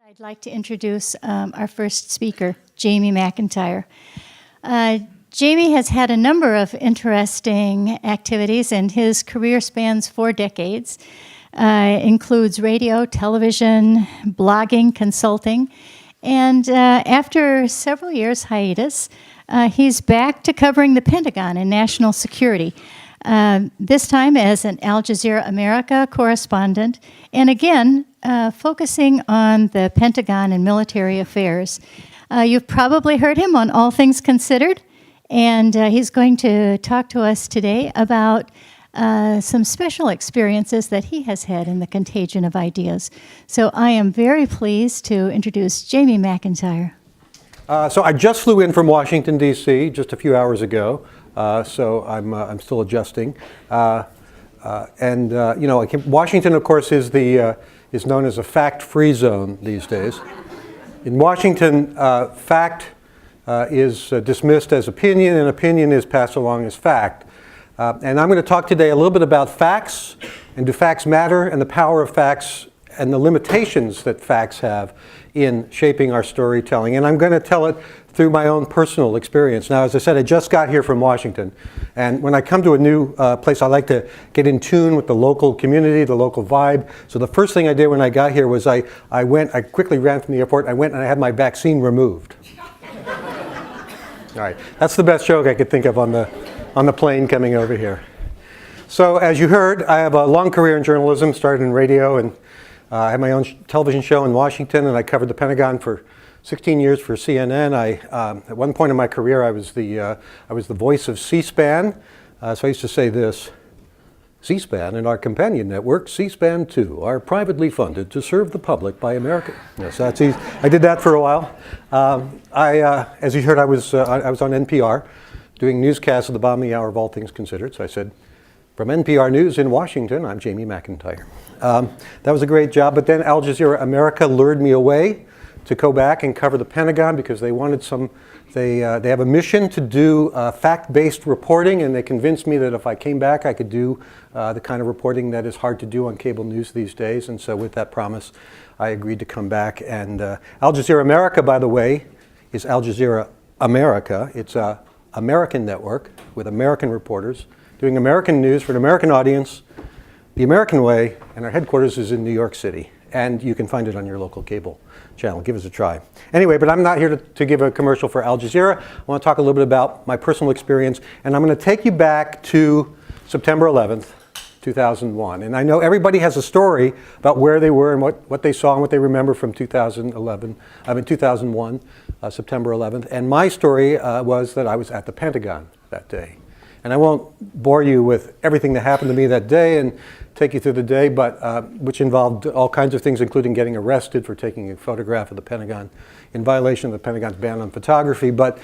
I'd like to introduce our first speaker, Jamie McIntyre. Jamie has had a number of interesting activities, and his career spans 4 decades. Includes radio, television, blogging, consulting, and after several years hiatus, he's back to covering the Pentagon and national security. This time as an Al Jazeera America correspondent, and again, focusing on the Pentagon and military affairs. You've probably heard him on All Things Considered, and he's going to talk to us today about some special experiences that he has had in the contagion of ideas. So I am very pleased to introduce Jamie McIntyre. So I just flew in from Washington, D.C. just a few hours ago. So I'm still adjusting, Washington, of course, is known as a fact-free zone these days. In Washington, fact is dismissed as opinion, and opinion is passed along as fact. And I'm going to talk today a little bit about facts, and do facts matter, and the power of facts, and the limitations that facts have in shaping our storytelling. And I'm going to tell it through my own personal experience. Now, as I said, I just got here from Washington. And when I come to a new place, I like to get in tune with the local community, the local vibe. So the first thing I did when I got here was I quickly ran from the airport. I went and I had my vaccine removed. All right, that's the best joke I could think of on the plane coming over here. So as you heard, I have a long career in journalism, started in radio, and I had my own television show in Washington, and I covered the Pentagon for 16 years for CNN. At one point in my career, I was the voice of C-SPAN. So I used to say this: C-SPAN and our companion network, C-SPAN 2, are privately funded to serve the public by America. Yes, that's easy. I did that for a while. As you heard, I was on NPR doing newscasts of the bottom of the hour of All Things Considered. So I said, from NPR News in Washington, I'm Jamie McIntyre. That was a great job, but then Al Jazeera America lured me away to go back and cover the Pentagon because they wanted they have a mission to do fact-based reporting, and they convinced me that if I came back, I could do the kind of reporting that is hard to do on cable news these days. And so with that promise, I agreed to come back. And Al Jazeera America, by the way, is Al Jazeera America. It's an American network with American reporters doing American news for an American audience, the American way, and our headquarters is in New York City. And you can find it on your local cable channel. Give us a try. Anyway, but I'm not here to give a commercial for Al Jazeera. I want to talk a little bit about my personal experience, and I'm going to take you back to September 11th, 2001. And I know everybody has a story about where they were and what they saw and what they remember from 2001, September 11th. And my story was that I was at the Pentagon that day. And I won't bore you with everything that happened to me that day and take you through the day, but which involved all kinds of things, including getting arrested for taking a photograph of the Pentagon in violation of the Pentagon's ban on photography. But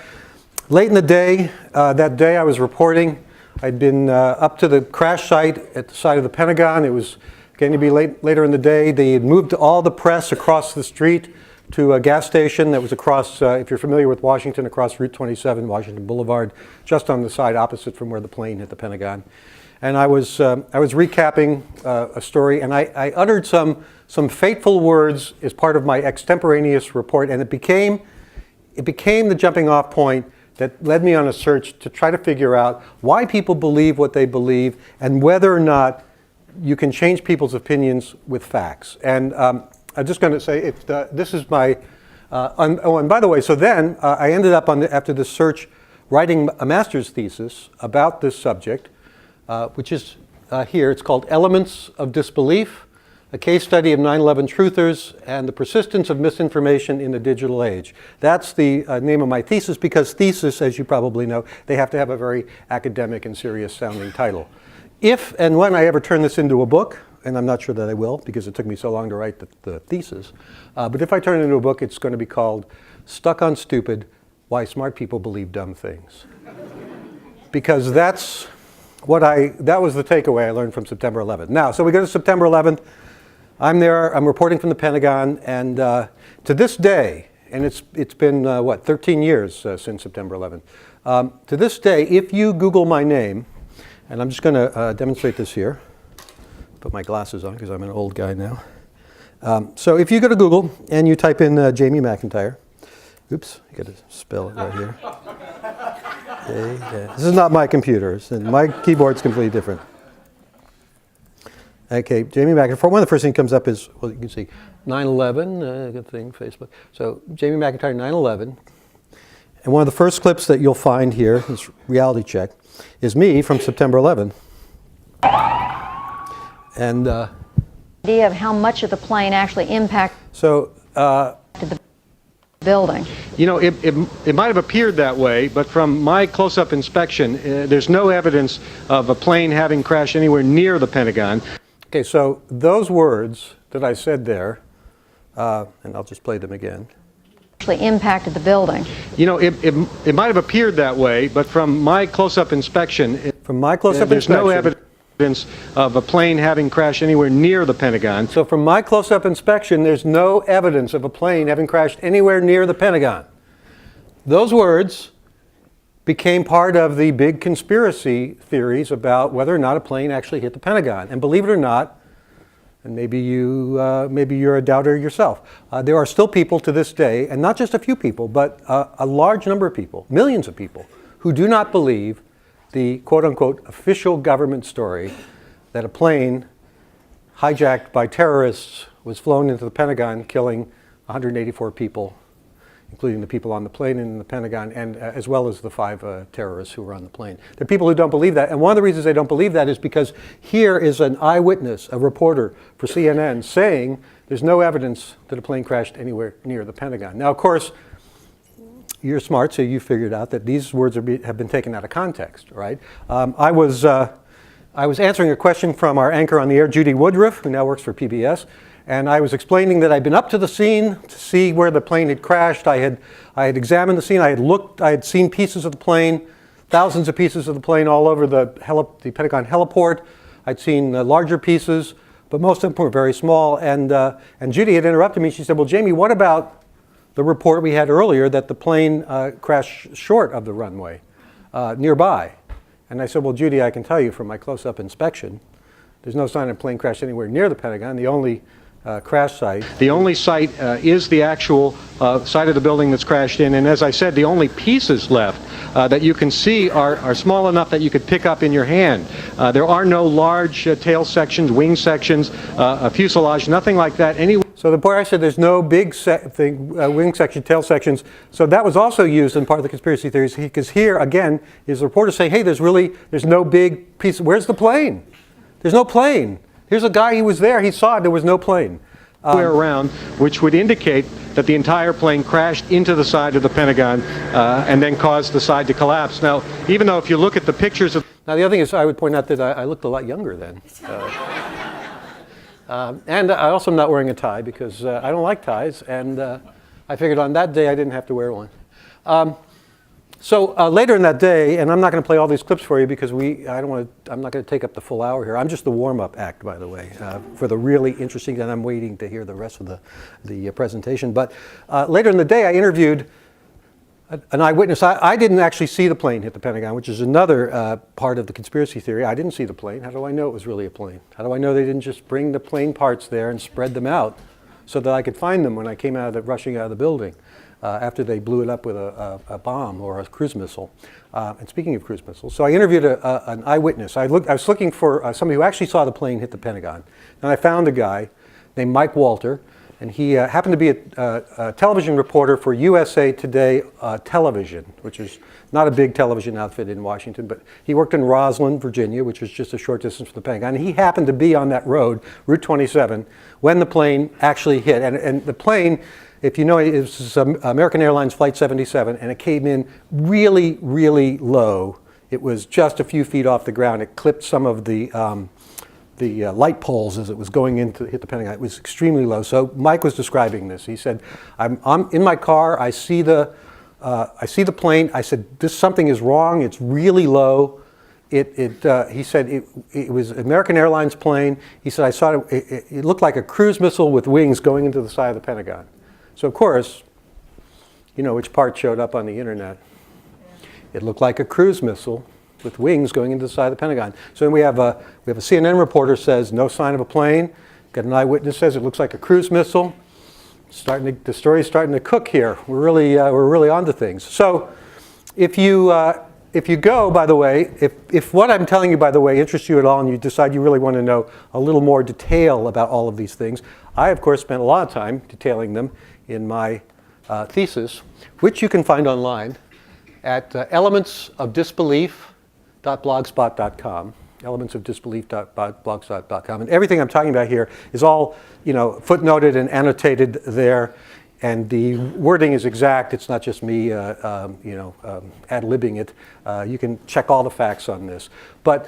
late in the day, that day I was reporting. I'd been up to the crash site at the side of the Pentagon. It was going to be later in the day. They had moved all the press across the street to a gas station that was across, if you're familiar with Washington, across Route 27, Washington Boulevard, just on the side opposite from where the plane hit the Pentagon. And I was recapping a story, and I uttered some fateful words as part of my extemporaneous report, and it became the jumping off point that led me on a search to try to figure out why people believe what they believe and whether or not you can change people's opinions with facts. And I'm just going to say, this is my, and by the way, so then I ended up after this search writing a master's thesis about this subject, which is here. It's called Elements of Disbelief, a case study of 9/11 truthers and the persistence of misinformation in the digital age. That's the name of my thesis, because thesis, as you probably know, they have to have a very academic and serious sounding title. If and when I ever turn this into a book, and I'm not sure that I will because it took me so long to write the thesis, but if I turn it into a book, it's going to be called Stuck on Stupid: Why Smart People Believe Dumb Things. Because that was the takeaway I learned from September 11th. Now, so we go to September 11th. I'm there, I'm reporting from the Pentagon, and to this day, and it's been, 13 years since September 11th. To this day, if you Google my name, and I'm just going to demonstrate this here, put my glasses on because I'm an old guy now. So if you go to Google and you type in Jamie McIntyre, oops, I got to spell it right here. This is not my computer. My keyboard's completely different. Okay, Jamie McIntyre. One of the first things that comes up is, well, you can see 9/11, good thing, Facebook. So Jamie McIntyre, 9/11. And one of the first clips that you'll find here, this reality check, is me from September 11th. And idea of how much of the plane actually impacted the building. You know, it might have appeared that way, but from my close-up inspection, there's no evidence of a plane having crashed anywhere near the Pentagon. Okay, so those words that I said there, and I'll just play them again. Actually impacted the building. You know, it might have appeared that way, but from my close-up inspection, there's no evidence of a plane having crashed anywhere near the Pentagon. So from my close-up inspection, there's no evidence of a plane having crashed anywhere near the Pentagon. Those words became part of the big conspiracy theories about whether or not a plane actually hit the Pentagon. And believe it or not, and maybe you're a doubter yourself, there are still people to this day, and not just a few people, but a large number of people, millions of people, who do not believe the quote-unquote official government story that a plane hijacked by terrorists was flown into the Pentagon, killing 184 people, including the people on the plane in the Pentagon, and as well as the 5 terrorists who were on the plane. There are people who don't believe that, and one of the reasons they don't believe that is because here is an eyewitness, a reporter for CNN, saying there's no evidence that a plane crashed anywhere near the Pentagon. Now, of course, you're smart, so you figured out that these words have been taken out of context, right? I was answering a question from our anchor on the air, Judy Woodruff, who now works for PBS, and I was explaining that I'd been up to the scene to see where the plane had crashed. I had examined the scene. I had seen pieces of the plane, thousands of pieces of the plane all over the Pentagon heliport. I'd seen larger pieces, but most of them were very small. And Judy had interrupted me. She said, "Well, Jamie, what about the report we had earlier that the plane crashed short of the runway nearby?" And I said, "Well, Judy, I can tell you from my close-up inspection, there's no sign of a plane crash anywhere near the Pentagon. The only crash site. The only site is the actual site of the building that's crashed in, and as I said, the only pieces left that you can see are small enough that you could pick up in your hand. There are no large tail sections, wing sections, a fuselage, nothing like that. So the point I said, there's no big wing section, tail sections. So that was also used in part of the conspiracy theories, because here again is the reporter saying, hey, there's no big piece. Where's the plane? There's no plane. Here's a guy, he was there, he saw it, there was no plane. Around, which would indicate that the entire plane crashed into the side of the Pentagon and then caused the side to collapse. Now, even though if you look at the pictures of... Now, the other thing is, I would point out that I looked a lot younger then. And I also am not wearing a tie because I don't like ties, and I figured on that day I didn't have to wear one. So later in that day, and I'm not going to play all these clips for you because I'm not going to take up the full hour here. I'm just the warm-up act, by the way, for the really interesting, and I'm waiting to hear the rest of the presentation. But later in the day, I interviewed an eyewitness. I didn't actually see the plane hit the Pentagon, which is another part of the conspiracy theory. I didn't see the plane. How do I know it was really a plane? How do I know they didn't just bring the plane parts there and spread them out so that I could find them when I came rushing out of the building? After they blew it up with a bomb or a cruise missile. And speaking of cruise missiles, so I interviewed an eyewitness. I was looking for somebody who actually saw the plane hit the Pentagon. And I found a guy named Mike Walter, and he happened to be a television reporter for USA Today Television, which is not a big television outfit in Washington, but he worked in Roslyn, Virginia, which was just a short distance from the Pentagon. And he happened to be on that road, Route 27, when the plane actually hit. And the plane, if you know, it was American Airlines Flight 77, and it came in really, really low. It was just a few feet off the ground. It clipped some of the light poles as it was going in to hit the Pentagon. It was extremely low. So Mike was describing this. He said, "I'm in my car. I see the plane. I said, something is wrong. It's really low." He said it was an American Airlines plane. He said, "I saw it. It looked like a cruise missile with wings going into the side of the Pentagon." So of course, you know which part showed up on the internet. It looked like a cruise missile with wings going into the side of the Pentagon. So then we have a CNN reporter says no sign of a plane, Got an eyewitness says it looks like a cruise missile. The story's starting to cook here. We're really onto things. So if you go, by the way, if what I'm telling you, by the way, interests you at all and you decide you really want to know a little more detail about all of these things, I, of course, spent a lot of time detailing them in my thesis, which you can find online at elementsofdisbelief.blogspot.com. elementsofdisbelief.blogspot.com. And everything I'm talking about here is all, footnoted and annotated there. And the wording is exact. It's not just me, ad-libbing it. You can check all the facts on this. But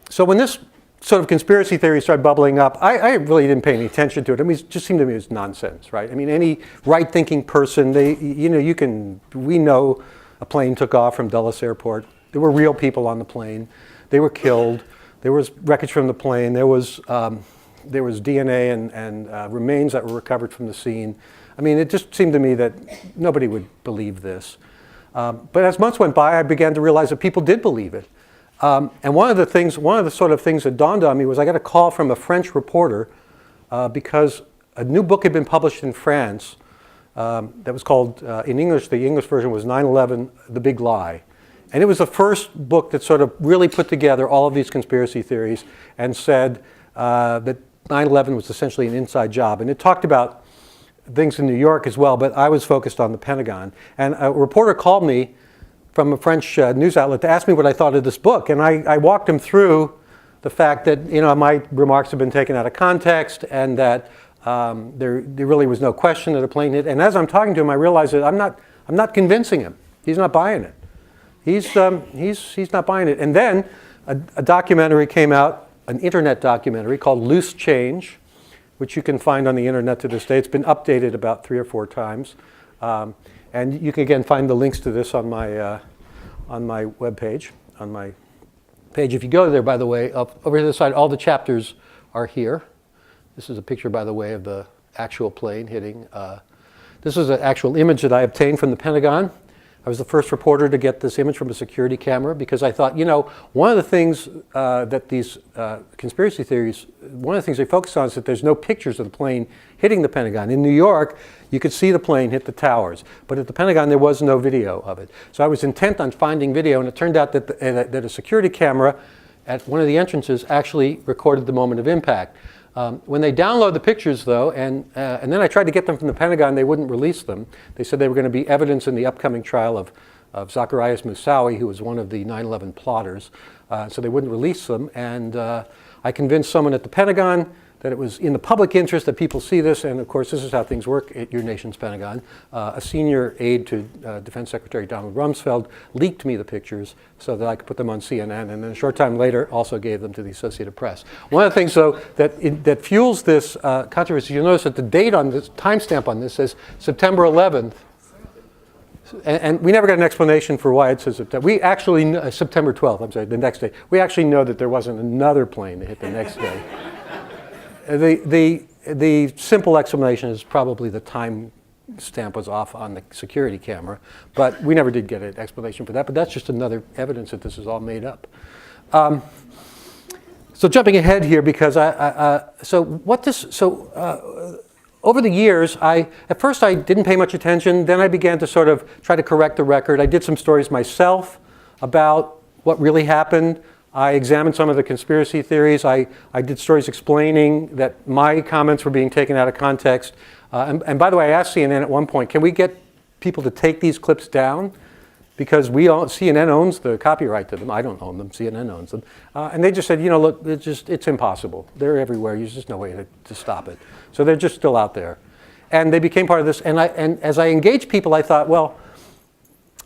so when this sort of conspiracy theory started bubbling up, I really didn't pay any attention to it. I mean, it just seemed to me it was nonsense, right? I mean, any right-thinking person, we know a plane took off from Dulles Airport. There were real people on the plane. They were killed. There was wreckage from the plane. There was DNA and remains that were recovered from the scene. I mean, it just seemed to me that nobody would believe this. But as months went by, I began to realize that people did believe it. And one of the sort of things that dawned on me was I got a call from a French reporter because a new book had been published in France that was called, in English, the English version was 9/11, The Big Lie. And it was the first book that sort of really put together all of these conspiracy theories and said that 9/11 was essentially an inside job. And it talked about things in New York as well, but I was focused on the Pentagon. And a reporter called me from a French news outlet to ask me what I thought of this book. And I walked him through the fact that my remarks have been taken out of context and that there really was no question that a plane hit. And as I'm talking to him, I realized that I'm not convincing him. He's not buying it. He's not buying it. And then a documentary came out, an internet documentary called Loose Change, which you can find on the internet to this day. It's been updated about 3 or 4 times. And you can, again, find the links to this on my webpage, on my page. If you go there, by the way, over to the side, all the chapters are here. This is a picture, by the way, of the actual plane hitting. This is an actual image that I obtained from the Pentagon. I was the first reporter to get this image from a security camera because I thought, one of the things that these conspiracy theories, one of the things they focus on is that there's no pictures of the plane hitting the Pentagon. In New York, you could see the plane hit the towers, but at the Pentagon, there was no video of it. So I was intent on finding video, and it turned out that a security camera at one of the entrances actually recorded the moment of impact. When they download the pictures, though, and then I tried to get them from the Pentagon, they wouldn't release them. They said they were going to be evidence in the upcoming trial of Zacarias Moussaoui, who was one of the 9/11 plotters. So they wouldn't release them. And I convinced someone at the Pentagon that it was in the public interest that people see this. And of course, this is how things work at your nation's Pentagon. A senior aide to Defense Secretary Donald Rumsfeld leaked me the pictures so that I could put them on CNN. And then a short time later, also gave them to the Associated Press. One of the things, though, that fuels this controversy, you'll notice that the date on this, timestamp on this says September 11th. And we never got an explanation for why it says September. We actually, September 12th, I'm sorry, the next day. We actually know that there wasn't another plane that hit the next day. The simple explanation is probably the time stamp was off on the security camera, but we never did get an explanation for that. But that's just another evidence that this is all made up. So jumping ahead here, because over the years, at first I didn't pay much attention. Then I began to sort of try to correct the record. I did some stories myself about what really happened. I examined some of the conspiracy theories. I did stories explaining that my comments were being taken out of context. And by the way, I asked CNN at one point, can we get people to take these clips down? Because CNN owns the copyright to them. I don't own them. CNN owns them. And they just said, look, it's impossible. They're everywhere. There's just no way to stop it. So they're just still out there. And they became part of this. And as I engaged people, I thought, well,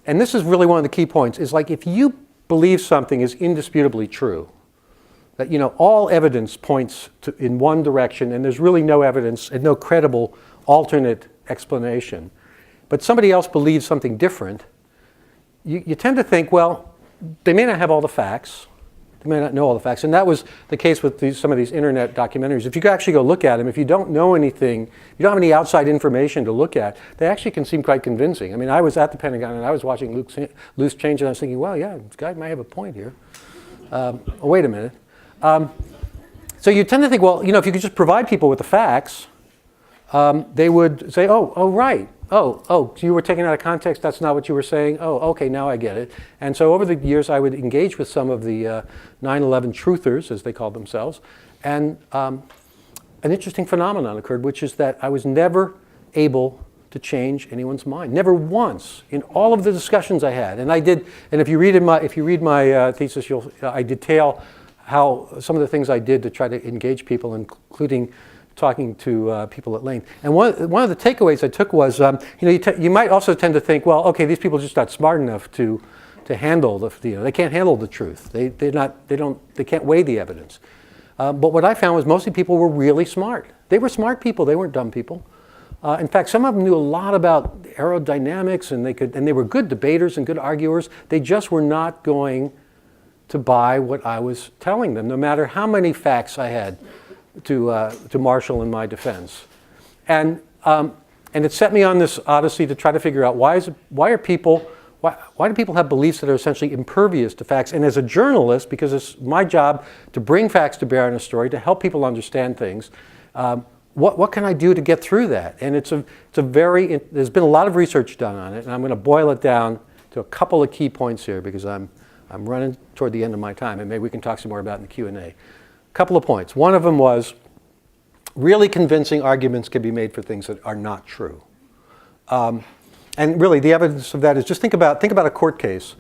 and this is really one of the key points, is like if you believe something is indisputably true, that all evidence points in one direction and there's really no evidence and no credible alternate explanation, but somebody else believes something different, you tend to think, well, they may not have all the facts, they may not know all the facts, and that was the case with some of these internet documentaries. If you actually go look at them, if you don't know anything, you don't have any outside information to look at, they actually can seem quite convincing. I mean, I was at the Pentagon and I was watching Loose Change and I was thinking, well, yeah, this guy might have a point here. Oh, wait a minute. So you tend to think, well, if you could just provide people with the facts, they would say, oh, right. Oh, you were taken out of context. That's not what you were saying. Oh, okay, now I get it. And so over the years, I would engage with some of the 9/11 truthers, as they called themselves. And an interesting phenomenon occurred, which is that I was never able to change anyone's mind. Never once in all of the discussions I had. And I did. And if you read my thesis, I detail how some of the things I did to try to engage people, including talking to people at length. And one of the takeaways I took was, you might also tend to think, well, okay, these people are just not smart enough to handle they can't handle the truth. They can't weigh the evidence. But what I found was mostly people were really smart. They were smart people. They weren't dumb people. In fact, some of them knew a lot about aerodynamics, and they were good debaters and good arguers. They just were not going to buy what I was telling them, no matter how many facts I had to marshal in my defense. And it set me on this odyssey to try to figure out why do people have beliefs that are essentially impervious to facts? And as a journalist, because it's my job to bring facts to bear on a story, to help people understand things, what can I do to get through that? And there's been a lot of research done on it, and I'm going to boil it down to a couple of key points here, because I'm running toward the end of my time, and maybe we can talk some more about it in the Q&A. Couple of points. One of them was really convincing arguments can be made for things that are not true. And really, the evidence of that is just think about a court case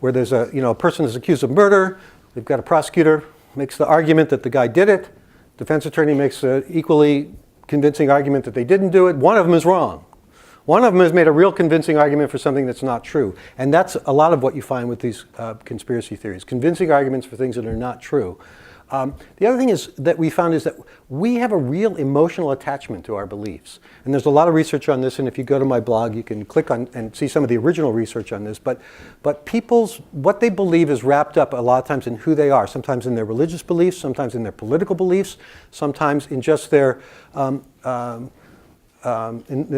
where there's a person is accused of murder. They've got a prosecutor makes the argument that the guy did it. Defense attorney makes an equally convincing argument that they didn't do it. One of them is wrong. One of them has made a real convincing argument for something that's not true. And that's a lot of what you find with these conspiracy theories, convincing arguments for things that are not true. The other thing is that we found is that we have a real emotional attachment to our beliefs. And there's a lot of research on this, and if you go to my blog, you can click on and see some of the original research on this. But what they believe is wrapped up a lot of times in who they are, sometimes in their religious beliefs, sometimes in their political beliefs, sometimes in just their in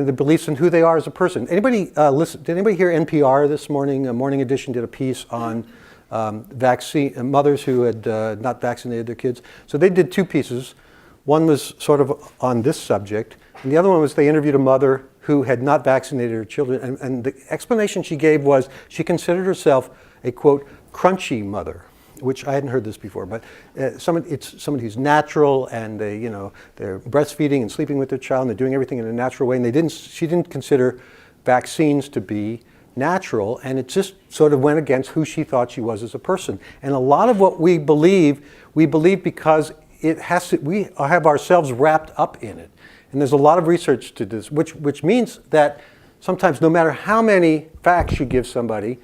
the beliefs in who they are as a person. Did anybody hear NPR this morning? Morning Edition did a piece on mothers who had not vaccinated their kids. So they did two pieces. One was sort of on this subject, and the other one was they interviewed a mother who had not vaccinated her children, and the explanation she gave was she considered herself a, quote, crunchy mother, which I hadn't heard this before, but it's somebody who's natural, and they're breastfeeding and sleeping with their child, and they're doing everything in a natural way, and she didn't consider vaccines to be natural, and it just sort of went against who she thought she was as a person. And a lot of what we believe because we have ourselves wrapped up in it. And there's a lot of research to this, which means that sometimes no matter how many facts you give somebody,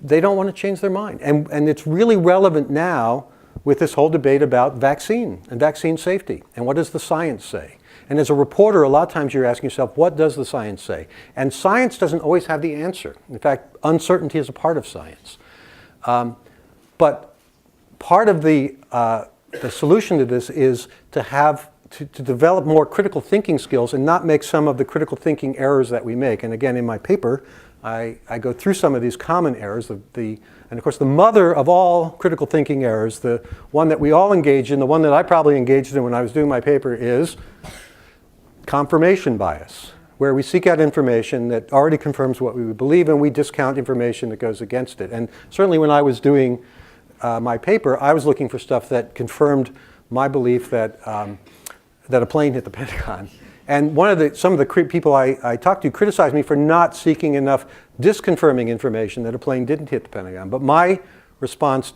they don't want to change their mind. And it's really relevant now with this whole debate about vaccine and vaccine safety. And what does the science say? And as a reporter, a lot of times you're asking yourself, what does the science say? And science doesn't always have the answer. In fact, uncertainty is a part of science. But part of the solution to this is to develop more critical thinking skills and not make some of the critical thinking errors that we make. And again, in my paper, I go through some of these common errors. And of course, the mother of all critical thinking errors, the one that we all engage in, the one that I probably engaged in when I was doing my paper, is confirmation bias, where we seek out information that already confirms what we would believe, and we discount information that goes against it. And certainly when I was doing my paper, I was looking for stuff that confirmed my belief that a plane hit the Pentagon. And some of the people I talked to criticized me for not seeking enough disconfirming information that a plane didn't hit the Pentagon. But my response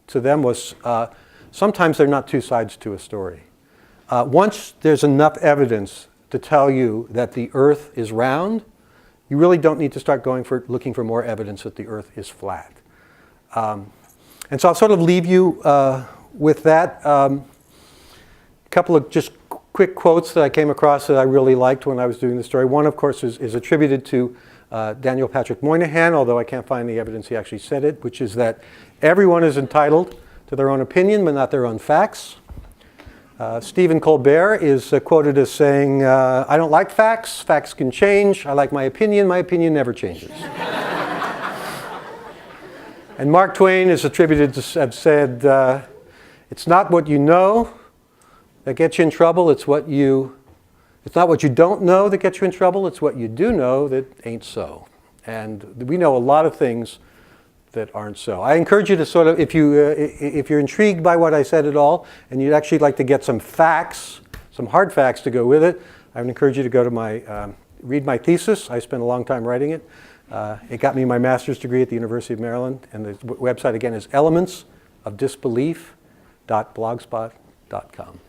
to them was, sometimes there are not two sides to a story. Once there's enough evidence to tell you that the Earth is round, you really don't need to start looking for more evidence that the Earth is flat. And so I'll sort of leave you with that. A couple of just quick quotes that I came across that I really liked when I was doing the story. One, of course, is attributed to Daniel Patrick Moynihan, although I can't find the evidence he actually said it, which is that everyone is entitled to their own opinion, but not their own facts. Stephen Colbert is quoted as saying, I don't like facts. Facts can change. I like my opinion. My opinion never changes. And Mark Twain is attributed to have said, it's not what you know, that gets you in trouble. It's not what you don't know that gets you in trouble. It's what you do know that ain't so. And we know a lot of things that aren't so. I encourage you to sort of, if you're intrigued by what I said at all, and you'd actually like to get some facts, some hard facts to go with it, I would encourage you to go to read my thesis. I spent a long time writing it. It got me my master's degree at the University of Maryland, and the website again is elementsofdisbelief.blogspot.com.